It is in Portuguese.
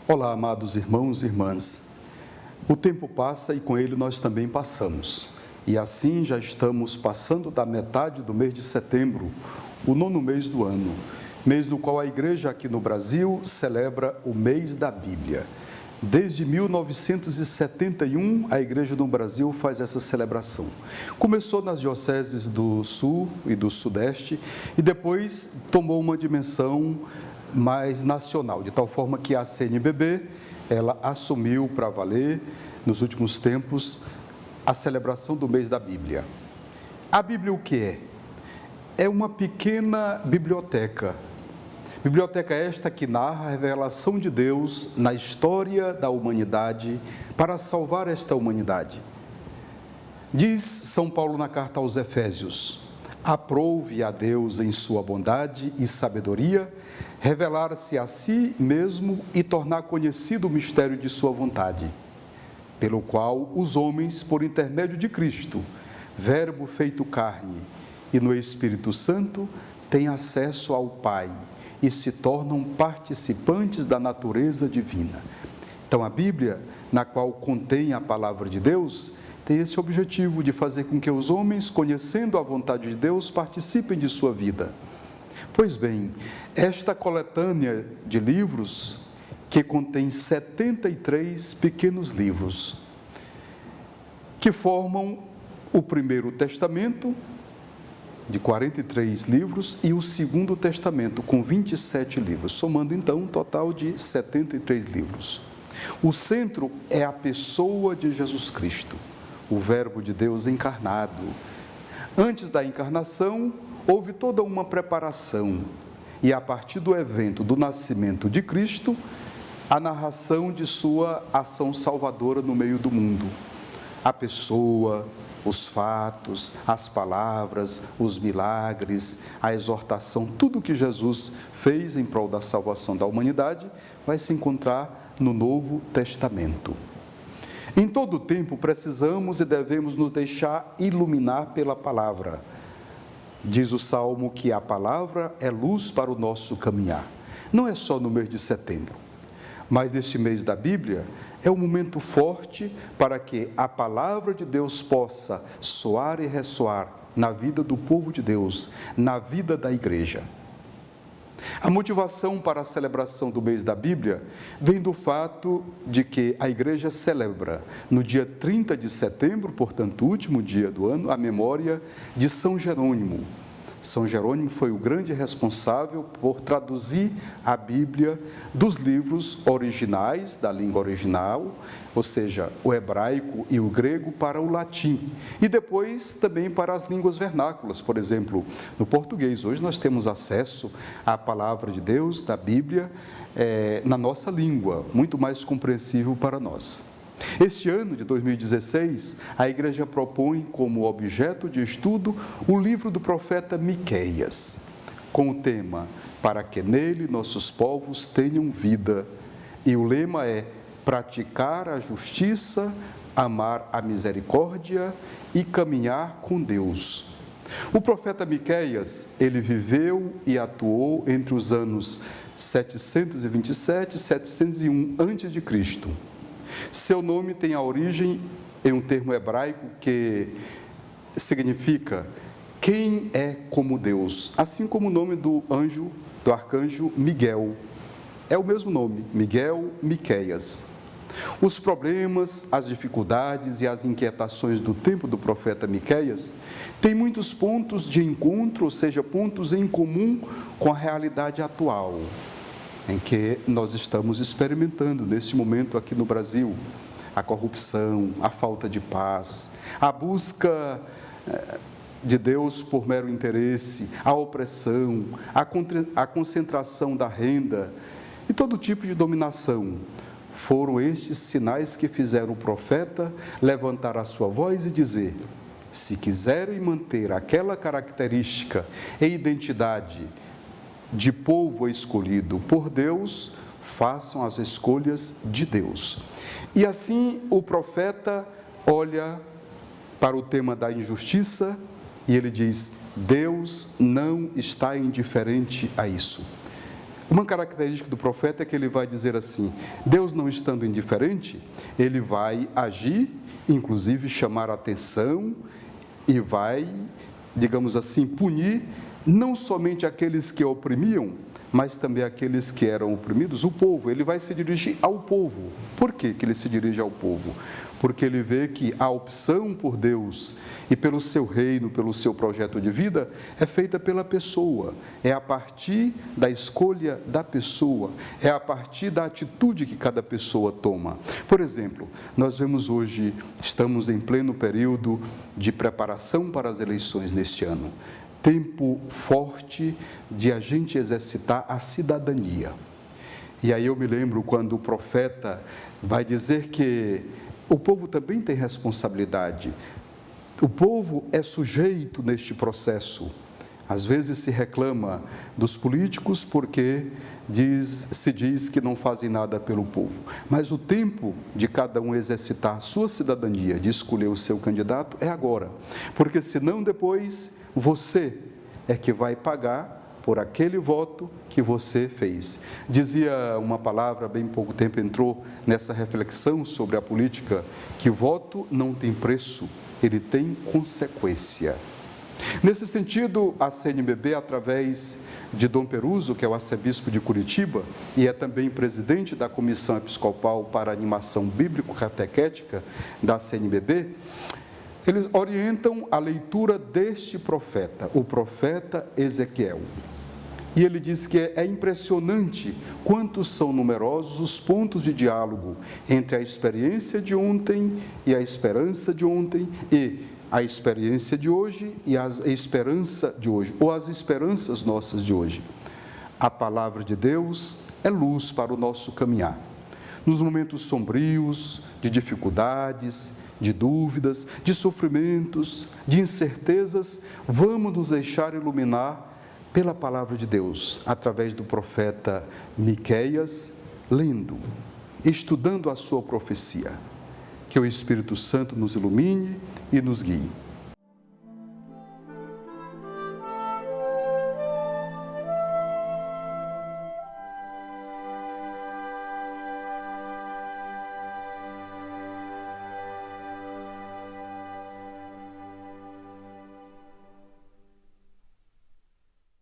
Olá, amados irmãos e irmãs. O tempo passa e com ele nós também passamos. E assim já estamos passando da metade do mês de setembro, o 9º mês do ano, mês do qual a igreja aqui no Brasil celebra o mês da Bíblia. Desde 1971, a igreja no Brasil faz essa celebração. Começou nas dioceses do Sul e do Sudeste e depois tomou uma dimensão mais nacional, de tal forma que a CNBB, ela assumiu para valer, nos últimos tempos, a celebração do mês da Bíblia. A Bíblia o que é? É uma pequena biblioteca. Biblioteca esta que narra a revelação de Deus na história da humanidade para salvar esta humanidade. Diz São Paulo na carta aos Efésios: aprouve a Deus em sua bondade e sabedoria revelar-se a si mesmo e tornar conhecido o mistério de sua vontade, pelo qual os homens, por intermédio de Cristo, Verbo feito carne, e no Espírito Santo, têm acesso ao Pai e se tornam participantes da natureza divina. Então, a Bíblia, na qual contém a palavra de Deus, tem esse objetivo de fazer com que os homens, conhecendo a vontade de Deus, participem de sua vida. Pois bem, esta coletânea de livros, que contém 73 pequenos livros, que formam o Primeiro Testamento, de 43 livros, e o Segundo Testamento, com 27 livros, somando então um total de 73 livros. O centro é a pessoa de Jesus Cristo, o Verbo de Deus encarnado. Antes da encarnação, houve toda uma preparação, e a partir do evento do nascimento de Cristo, a narração de sua ação salvadora no meio do mundo. A pessoa, os fatos, as palavras, os milagres, a exortação, tudo que Jesus fez em prol da salvação da humanidade, vai se encontrar no Novo Testamento. Em todo o tempo, precisamos e devemos nos deixar iluminar pela palavra. Diz o Salmo que a palavra é luz para o nosso caminhar. Não é só no mês de setembro, mas neste mês da Bíblia é um momento forte para que a palavra de Deus possa soar e ressoar na vida do povo de Deus, na vida da igreja. A motivação para a celebração do mês da Bíblia vem do fato de que a igreja celebra no dia 30 de setembro, portanto, último dia do ano, a memória de São Jerônimo. São Jerônimo foi o grande responsável por traduzir a Bíblia dos livros originais, da língua original, ou seja, o hebraico e o grego, para o latim, e depois também para as línguas vernáculas, por exemplo, no português. Hoje nós temos acesso à palavra de Deus, da Bíblia, na nossa língua, muito mais compreensível para nós. Este ano de 2016, a igreja propõe como objeto de estudo o livro do profeta Miqueias, com o tema "Para que nele nossos povos tenham vida", e o lema é praticar a justiça, amar a misericórdia e caminhar com Deus. O profeta Miqueias, ele viveu e atuou entre os anos 727 e 701 a.C. Seu nome tem a origem em um termo hebraico que significa "quem é como Deus", assim como o nome do arcanjo Miguel. É o mesmo nome, Miguel, Miqueias. Os problemas, as dificuldades e as inquietações do tempo do profeta Miqueias têm muitos pontos de encontro, ou seja, pontos em comum com a realidade atual, em que nós estamos experimentando nesse momento aqui no Brasil: a corrupção, a falta de paz, a busca de Deus por mero interesse, a opressão, a concentração da renda e todo tipo de dominação. Foram estes sinais que fizeram o profeta levantar a sua voz e dizer: se quiserem manter aquela característica e identidade de povo escolhido por Deus, façam as escolhas de Deus. E assim o profeta olha para o tema da injustiça e ele diz: Deus não está indiferente a isso. Uma característica do profeta é que ele vai dizer assim: Deus não estando indiferente, ele vai agir, inclusive chamar a atenção e vai, digamos assim, punir não somente aqueles que oprimiam, mas também aqueles que eram oprimidos, o povo. Ele vai se dirigir ao povo. Por que ele se dirige ao povo? Porque ele vê que a opção por Deus e pelo seu reino, pelo seu projeto de vida, é feita pela pessoa. É a partir da escolha da pessoa, é a partir da atitude que cada pessoa toma. Por exemplo, nós vemos hoje, estamos em pleno período de preparação para as eleições neste ano. Tempo forte de a gente exercitar a cidadania. E aí eu me lembro quando o profeta vai dizer que o povo também tem responsabilidade. O povo é sujeito neste processo. Às vezes se reclama dos políticos porque se diz que não fazem nada pelo povo. Mas o tempo de cada um exercitar a sua cidadania, de escolher o seu candidato, é agora. Porque senão depois você é que vai pagar por aquele voto que você fez. Dizia uma palavra, bem pouco tempo entrou nessa reflexão sobre a política, que voto não tem preço, ele tem consequência. Nesse sentido, a CNBB, através de Dom Peruso, que é o arcebispo de Curitiba, e é também presidente da Comissão Episcopal para a Animação Bíblico-Catequética da CNBB, eles orientam a leitura deste profeta, o profeta Ezequiel. E ele diz que é impressionante quantos são numerosos os pontos de diálogo entre a experiência de ontem e a esperança de ontem, e a experiência de hoje e a esperança de hoje, ou as esperanças nossas de hoje. A palavra de Deus é luz para o nosso caminhar. Nos momentos sombrios, de dificuldades, de dúvidas, de sofrimentos, de incertezas, vamos nos deixar iluminar pela palavra de Deus, através do profeta Miqueias, lendo, estudando a sua profecia. Que o Espírito Santo nos ilumine e nos guie.